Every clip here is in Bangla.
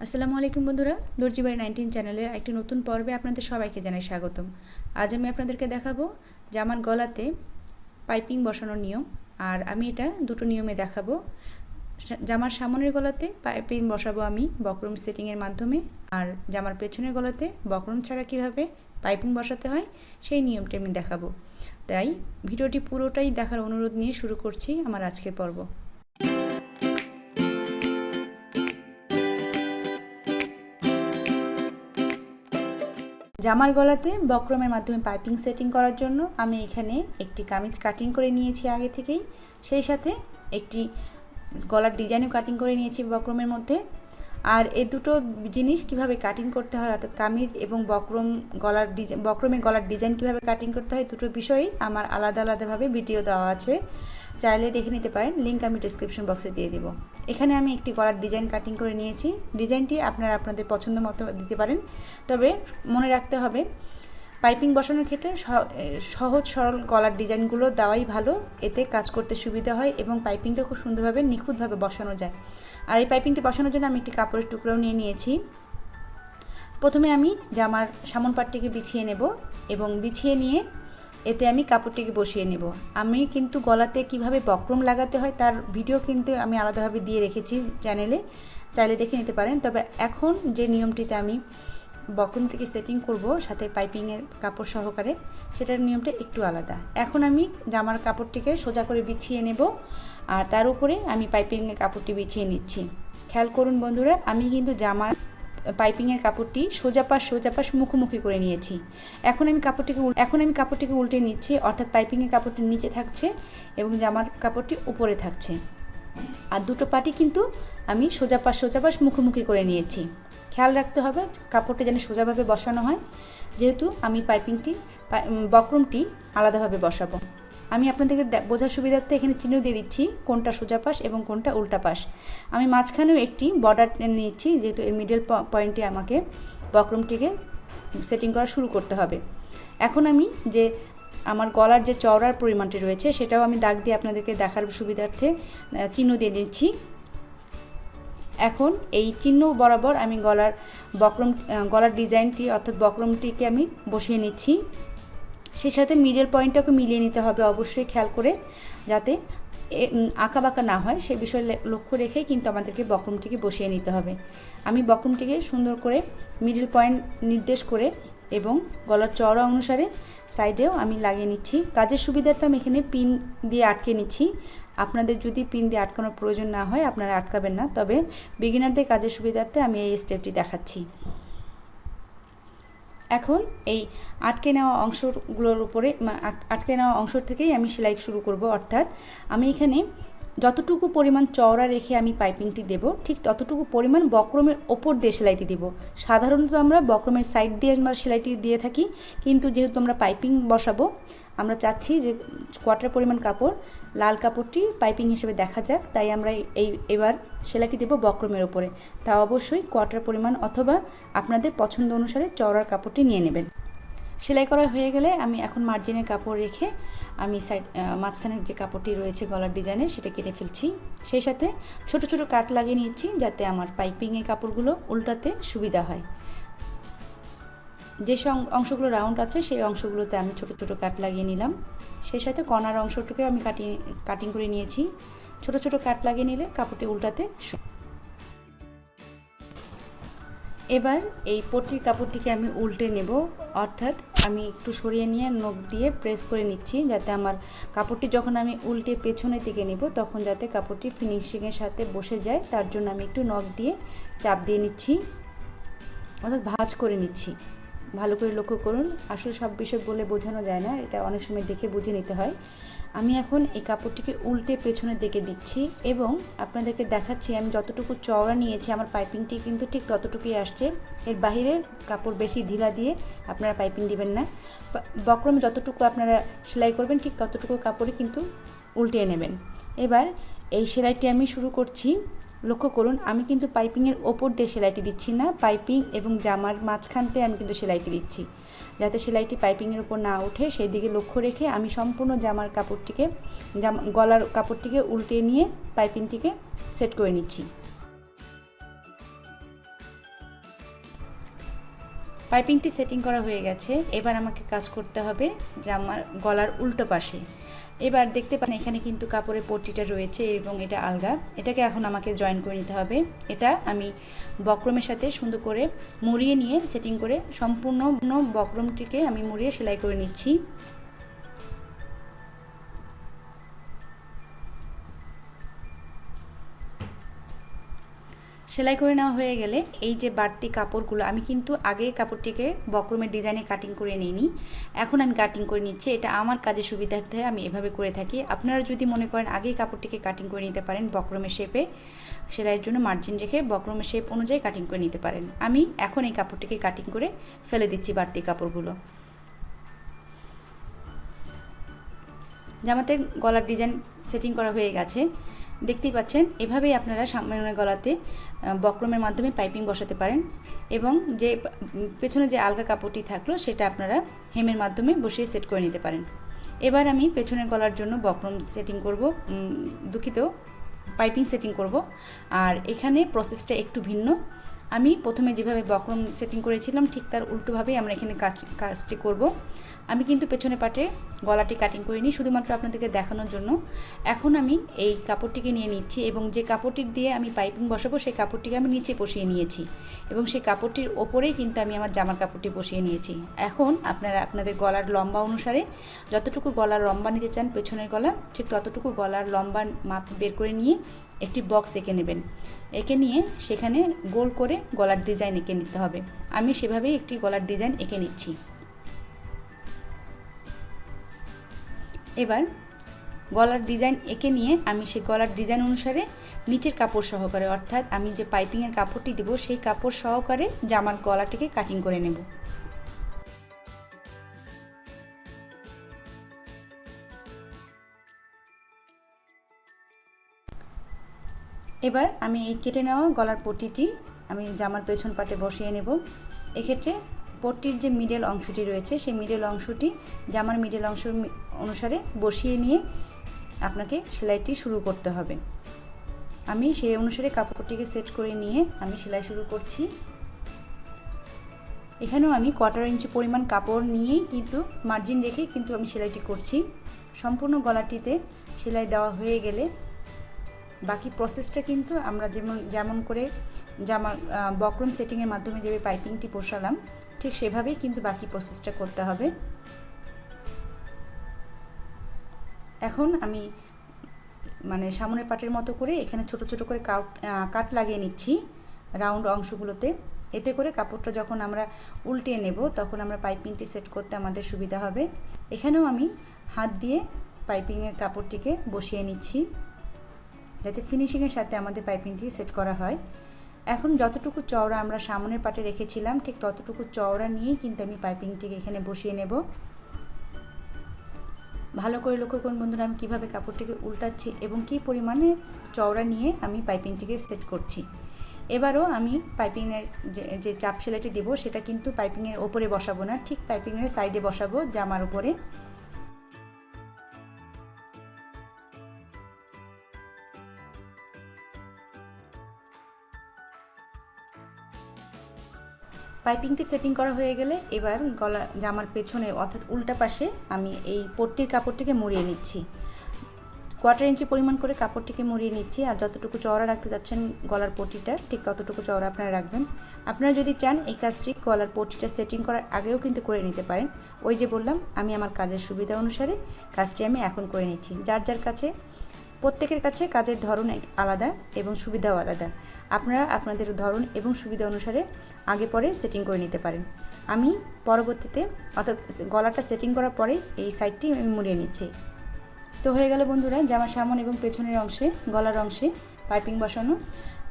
আসসালামু আলাইকুম বন্ধুরা, দর্জি বাই 19 চ্যানেলের একটি নতুন পর্বে আপনাদের সবাইকে জানাই স্বাগতম। আজ আমি আপনাদেরকে দেখাবো জামার গলাতে পাইপিং বসানোর নিয়ম। আর আমি এটা দুটো নিয়মে দেখাবো। জামার সামনের গলাতে পাইপিং বসাবো আমি বক্রম সেটিংয়ের মাধ্যমে, আর জামার পেছনের গলাতে বক্রম ছাড়া কীভাবে পাইপিং বসাতে হয় সেই নিয়মটি আমি দেখাবো। তাই ভিডিওটি পুরোটাই দেখার অনুরোধ নিয়ে শুরু করছি আমার আজকের পর্ব। জামার গলাতে বক্রমের মাধ্যমে পাইপিং সেটিং করার জন্য আমি এখানে একটি কামিজ কাটিং করে নিয়েছি আগে থেকেই, সেই সাথে একটি গলার ডিজাইনও কাটিং করে নিয়েছি বক্রমের মধ্যে। আর এই দুটো জিনিস কিভাবে কাটিং করতে হয়, অর্থাৎ কামিজ এবং বক্রমে গলার ডিজাইন কিভাবে কাটিং করতে হয়, দুটো বিষয়ই আমার আলাদা আলাদাভাবে ভিডিও দেওয়া আছে, চাইলে দেখে নিতে পারেন। লিঙ্ক আমি ডিসক্রিপশন বক্সে দিয়ে দেব। এখানে আমি একটি গলার ডিজাইন কাটিং করে নিয়েছি। ডিজাইনটি আপনারা আপনাদের পছন্দ মতো দিতে পারেন, তবে মনে রাখতে হবে পাইপিং বসানোর ক্ষেত্রে সহজ সরল গলার ডিজাইনগুলো দেওয়াই ভালো, এতে কাজ করতে সুবিধা হয় এবং পাইপিংটা খুব সুন্দরভাবে নিখুঁতভাবে বসানো যায়। আর এই পাইপিংটি বসানোর জন্য আমি একটি কাপড়ের টুকরাও নিয়ে নিয়েছি। প্রথমে আমি জামার সামন পাটটিকে বিছিয়ে নেব এবং বিছিয়ে নিয়ে এতে আমি কাপড়টিকে বসিয়ে নেব। আমি কিন্তু গলাতে কিভাবে বক্রম লাগাতে হয় তার ভিডিও কিন্তু আমি আলাদাভাবে দিয়ে রেখেছি চ্যানেলে, চাইলে দেখে নিতে পারেন। তবে এখন যে নিয়মটিতে আমি বক্রমটিকে সেটিং করব সাথে পাইপিংয়ের কাপড় সহকারে, সেটার নিয়মটা একটু আলাদা। এখন আমি জামার কাপড়টিকে সোজা করে বিছিয়ে নেব আর তার উপরে আমি পাইপিংয়ের কাপড়টি বিছিয়ে নিচ্ছি। খেয়াল করুন বন্ধুরা, আমি কিন্তু জামার পাইপিংয়ের কাপড়টি সোজা পাশ মুখোমুখি করে নিয়েছি। এখন আমি কাপড়টিকে উল্টে নিচ্ছি, অর্থাৎ পাইপিংয়ের কাপড়টি নিচে থাকছে এবং জামার কাপড়টি উপরে থাকছে। আর দুটো পাটি কিন্তু আমি সোজা পাশ মুখোমুখি করে নিয়েছি। খেয়াল রাখতে হবে কাপড়টি যেন সোজাভাবে বসানো হয়, যেহেতু আমি বক্রমটি আলাদাভাবে বসাবো। আমি আপনাদেরকে বোঝার সুবিধার্থে এখানে চিহ্ন দিয়ে দিচ্ছি কোনটা সোজা পাশ এবং কোনটা উল্টা পাশ। আমি মাঝখানেও একটি বর্ডার টেনে নিচ্ছি, যেহেতু এর মিডল পয়েন্টে আমাকে বক্রমটিকে সেটিং করা শুরু করতে হবে। এখন আমি যে আমার গলার যে চওড়ার পরিমাণটি রয়েছে সেটাও আমি দাগ দিয়ে আপনাদেরকে দেখার সুবিধার্থে চিহ্ন দিয়ে নিচ্ছি। এখন এই চিহ্ন বরাবর আমি গলার ডিজাইনটি অর্থাৎ বক্রমটিকে আমি বসিয়ে নিচ্ছি। সেই সাথে মিডল পয়েন্টটাকে মিলিয়ে নিতে হবে অবশ্যই, খেয়াল করে যাতে আঁকাবাঁকা না হয় সে বিষয়ে লক্ষ্য রেখেই কিন্তু আমাদেরকে বক্রমটিকে বসিয়ে নিতে হবে। আমি বক্রমটিকে সুন্দর করে মিডল পয়েন্ট নির্দেশ করে এবং গলার চওড়া অনুসারে সাইডেও আমি লাগিয়ে নিচ্ছি। কাজের সুবিধার্থে আমি এখানে পিন দিয়ে আটকে নিচ্ছি। আপনাদের যদি পিন দিয়ে আটকানোর প্রয়োজন না হয় আপনারা আটকাবেন না, তবে বিগিনারদের কাজের সুবিধার্থে আমি এই স্টেপটি দেখাচ্ছি। এখন এই আটকে নেওয়া অংশ থেকেই আমি সেলাই শুরু করব, অর্থাৎ আমি এখানে যতটুকু পরিমাণ চওড়া রেখে আমি পাইপিংটি দেব ঠিক ততটুকু পরিমাণ বক্রমের ওপর দিয়ে সেলাইটি দেব। সাধারণত আমরা বক্রমের সাইড দিয়ে আমরা সেলাইটি দিয়ে থাকি, কিন্তু যেহেতু আমরা পাইপিং বসাবো আমরা চাচ্ছি যে কোয়ার্টার পরিমাণ কাপড়, লাল কাপড়টি পাইপিং হিসেবে দেখা যাক, তাই আমরা এবার সেলাইটি দেব বক্রমের ওপরে। তা অবশ্যই কোয়ার্টার পরিমাণ অথবা আপনাদের পছন্দ অনুসারে চওড়ার কাপড়টি নিয়ে নেবেন। সেলাই করা হয়ে গেলে আমি এখন মার্জিনের কাপড় রেখে আমি মাঝখানে যে কাপড়টি রয়েছে গলার ডিজাইনের সেটা কেটে ফেলছি। সেই সাথে ছোট ছোট কাট লাগিয়ে নিচ্ছি যাতে আমার পাইপিংয়ের কাপড়গুলো উল্টাতে সুবিধা হয়। যে অংশগুলো রাউন্ড আছে সেই অংশগুলোতে আমি ছোট ছোট কাট লাগিয়ে নিলাম। সেই সাথে কর্নার অংশটুকে আমি কাটিং করে নিয়েছি। ছোট ছোট কাট লাগিয়ে নিলে কাপড়টি উল্টাতে। এবার এই পট্টির কাপড়টিকে আমি উল্টে নেব, অর্থাৎ আমি একটু সরিয়ে নিয়ে নখ দিয়ে প্রেস করে নিচ্ছি যাতে আমার কাপড়টি যখন আমি উল্টে পেছনের দিকে নেব তখন যাতে কাপড়টি ফিনিশিংয়ের সাথে বসে যায়, তার জন্য আমি একটু নখ দিয়ে চাপ দিয়ে নিচ্ছি, অর্থাৎ ভাঁজ করে নিচ্ছি। ভালো করে লক্ষ্য করুন, আসলে সব বিষয় বলে বোঝানো যায় না, এটা অনেক সময় দেখে বুঝে নিতে হয়। আমি এখন এই কাপড়টিকে উল্টে পেছনের দিকে দিচ্ছি এবং আপনাদেরকে দেখাচ্ছি আমি যতটুকু চওড়া নিয়েছি আমার পাইপিংটি কিন্তু ঠিক ততটুকুই আসছে। এর বাইরে কাপড় বেশি ঢিলা দিয়ে আপনারা পাইপিং দিবেন না। বক্রমে যতটুকু আপনারা সেলাই করবেন ঠিক ততটুকু কাপড়ই কিন্তু উল্টিয়ে নেবেন। এবার এই সেলাইটি আমি শুরু করছি। লক্ষ্য করুন আমি কিন্তু পাইপিংয়ের ওপর দিয়ে সেলাইটি দিচ্ছি না, পাইপিং এবং জামার মাঝখানতে আমি কিন্তু সেলাইটি দিচ্ছি যাতে সেলাইটি পাইপিংয়ের ওপর না ওঠে সেই দিকে লক্ষ্য রেখে আমি সম্পূর্ণ গলার কাপড়টিকে উল্টে নিয়ে পাইপিংটিকে সেট করে নিচ্ছি। পাইপিংটি সেটিং করা হয়ে গেছে। এবার আমাকে কাজ করতে হবে জামার গলার উল্টো পাশে। এবার দেখতে পাচ্ছেন এখানে কিন্তু কাপড়ের পট্টিটা রয়েছে এবং এটা আলগা, এটাকে এখন আমাকে জয়েন করে নিতে হবে। এটা আমি বক্রমের সাথে সুন্দর করে মুড়িয়ে নিয়ে সেটিং করে সম্পূর্ণ বক্রমটিকে আমি মুড়িয়ে সেলাই করে নিচ্ছি। সেলাই করে নেওয়া হয়ে গেলে এই যে বাড়তি কাপড়গুলো আমি কিন্তু আগে কাপড়টিকে বক্রমের ডিজাইনে কাটিং করে নিইনি, এখন আমি কাটিং করে নিচ্ছি। এটা আমার কাজের সুবিধার্থে আমি এভাবে করে থাকি। আপনারা যদি মনে করেন আগেই কাপড়টিকে কাটিং করে নিতে পারেন বক্রমের শেপে, সেলাইয়ের জন্য মার্জিন রেখে বক্রমের শেপ অনুযায়ী কাটিং করে নিতে পারেন। আমি এখন এই কাপড়টিকে কাটিং করে ফেলে দিচ্ছি বাড়তি কাপড়গুলো। জামাতে গলার ডিজাইন সেটিং করা হয়ে গেছে, দেখতেই পাচ্ছেন। এভাবেই আপনারা সামনের গলাতে বক্রমের মাধ্যমে পাইপিং বসাতে পারেন এবং যে পেছনে যে আলগা কাপড়টি থাকলো সেটা আপনারা হেমের মাধ্যমে বসিয়ে সেট করে নিতে পারেন। এবার আমি পেছনের গলার জন্য বক্রম সেটিং করব, পাইপিং সেটিং করব। আর এখানে প্রসেসটা একটু ভিন্ন। আমি প্রথমে যেভাবে বক্রম সেটিং করেছিলাম ঠিক তার উল্টোভাবেই আমরা এখানে কাজটি করব। আমি কিন্তু পেছনে পাটে গলাটি কাটিং করিনি, শুধুমাত্র আপনাদেরকে দেখানোর জন্য। এখন আমি এই কাপড়টিকে নিয়ে নিচ্ছি এবং যে কাপড়টি দিয়ে আমি পাইপিং বসাবো সেই কাপড়টিকে আমি নিচে বসিয়ে নিয়েছি এবং সেই কাপড়টির ওপরেই কিন্তু আমি আমার জামার কাপড়টি বসিয়ে নিয়েছি। এখন আপনারা আপনাদের গলার লম্বা অনুসারে যতটুকু গলার লম্বা নিতে চান পেছনের গলা, ঠিক ততটুকু গলার লম্বা মাপ বের করে নিয়ে একটি বক্স এঁকে নেবেন। এঁকে নিয়ে সেখানে গোল করে গলার ডিজাইন এঁকে নিতে হবে। আমি সেভাবেই একটি গলার ডিজাইন এঁকে নিচ্ছি। এবার গলার ডিজাইন এঁকে নিয়ে আমি সেই গলার ডিজাইন অনুসারে নিচের কাপড় সহকারে, অর্থাৎ আমি যে পাইপিংয়ের কাপড়টি দেব সেই কাপড় সহকারে জামার গলাটিকে কাটিং করে নেব। এবার আমি এই কেটে নেওয়া গলার পট্টিটি আমি জামার পেছন পাটে বসিয়ে নেব। এক্ষেত্রে পট্টির যে মিডল অংশটি রয়েছে সেই মিডল অংশটি জামার মিডল অংশ অনুসারে বসিয়ে নিয়ে আপনাকে সেলাইটি শুরু করতে হবে। আমি সেই অনুসারে কাপড়টিকে সেট করে নিয়ে আমি সেলাই শুরু করছি। এখানেও আমি 1/4 ইঞ্চি পরিমাণ কাপড় নিয়েই কিন্তু মার্জিন রেখে কিন্তু আমি সেলাইটি করছি। সম্পূর্ণ গলাটিতে সেলাই দেওয়া হয়ে গেলে বাকি প্রসেসটা কিন্তু আমরা যেমন করে জামার বক্রম সেটিংয়ের মাধ্যমে যেভাবে পাইপিংটি বসালাম ঠিক সেভাবেই কিন্তু বাকি প্রসেসটা করতে হবে। এখন আমি সামনের পাটের মতো করে এখানে ছোট ছোট করে কাট লাগিয়ে নিচ্ছি রাউন্ড অংশগুলোতে। এতে করে কাপড়টা যখন আমরা উল্টিয়ে নেব তখন আমরা পাইপিংটি সেট করতে আমাদের সুবিধা হবে। এখানেও আমি হাত দিয়ে পাইপিংয়ের কাপড়টিকে বসিয়ে নিচ্ছি যাতে ফিনিশিংয়ের সাথে আমাদের পাইপিংটি সেট করা হয়। এখন যতটুকু চওড়া আমরা সামনের পাটে রেখেছিলাম ঠিক ততটুকু চওড়া নিয়েই কিন্তু আমি পাইপিংটিকে এখানে বসিয়ে নেব। ভালো করে লক্ষ্য করুন বন্ধুরা আমি কীভাবে কাপড়টিকে উল্টাচ্ছি এবং কী পরিমাণে চওড়া নিয়ে আমি পাইপিংটিকে সেট করছি। এবারও আমি পাইপিংয়ের যে চাপ সেলাইটি দেব সেটা কিন্তু পাইপিংয়ের ওপরে বসাবো না, ঠিক পাইপিংয়ের সাইডে বসাবো জামার উপরে। পাইপিংটি সেটিং করা হয়ে গেলে এবার গলা জামার পেছনে অর্থাৎ উল্টা পাশে আমি এই পট্টির কাপড়টিকে মুড়িয়ে নিচ্ছি। 1/4 ইঞ্চি পরিমাণ করে কাপড়টিকে মুড়িয়ে নিচ্ছি। আর যতটুকু চওড়া রাখতে যাচ্ছেন গলার পট্টিটা ঠিক ততটুকু চওড়া আপনারা রাখবেন। আপনারা যদি চান এই কাজটি গলার পট্টিটা সেটিং করার আগেও কিন্তু করে নিতে পারেন। ওই যে বললাম আমি আমার কাজের সুবিধা অনুসারে কাজটি আমি এখন করে নিচ্ছি। যার যার কাছে প্রত্যেকের কাছে কাজের ধরন আলাদা এবং সুবিধাও আলাদা। আপনারা আপনাদের ধরন এবং সুবিধা অনুসারে আগে পরে সেটিং করে নিতে পারেন। আমি পরবর্তীতে অর্থাৎ গলাটা সেটিং করার পরে এই সাইডটি আমি মুড়িয়ে নিচ্ছি। তো হয়ে গেল বন্ধুরা জামার সামনে এবং পেছনের অংশে গলার অংশে পাইপিং বসানো।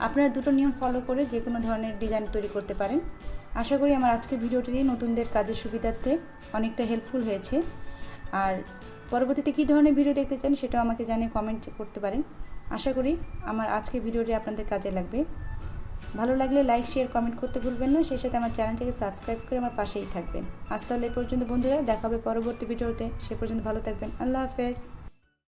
আপনারা দুটো নিয়ম ফলো করে যে কোনো ধরনের ডিজাইন তৈরি করতে পারেন। আশা করি আমার আজকের ভিডিওটি নতুনদের কাজের সুবিধার্থে অনেকটা হেল্পফুল হয়েছে। আর পরবর্তীতে কী ধরনের ভিডিও দেখতে চান সেটাও আমাকে জানিয়ে কমেন্ট করতে পারেন। আশা করি আমার আজকের ভিডিওটি আপনাদের কাজে লাগবে। ভালো লাগলে লাইক শেয়ার কমেন্ট করতে ভুলবেন না। সেই সাথে আমার চ্যানেলটিকে সাবস্ক্রাইব করে আমার পাশেই থাকবেন। আজ তাহলে এই পর্যন্ত বন্ধুরা, দেখা হবে পরবর্তী ভিডিওতে। সে পর্যন্ত ভালো থাকবেন। আল্লাহ হাফেজ।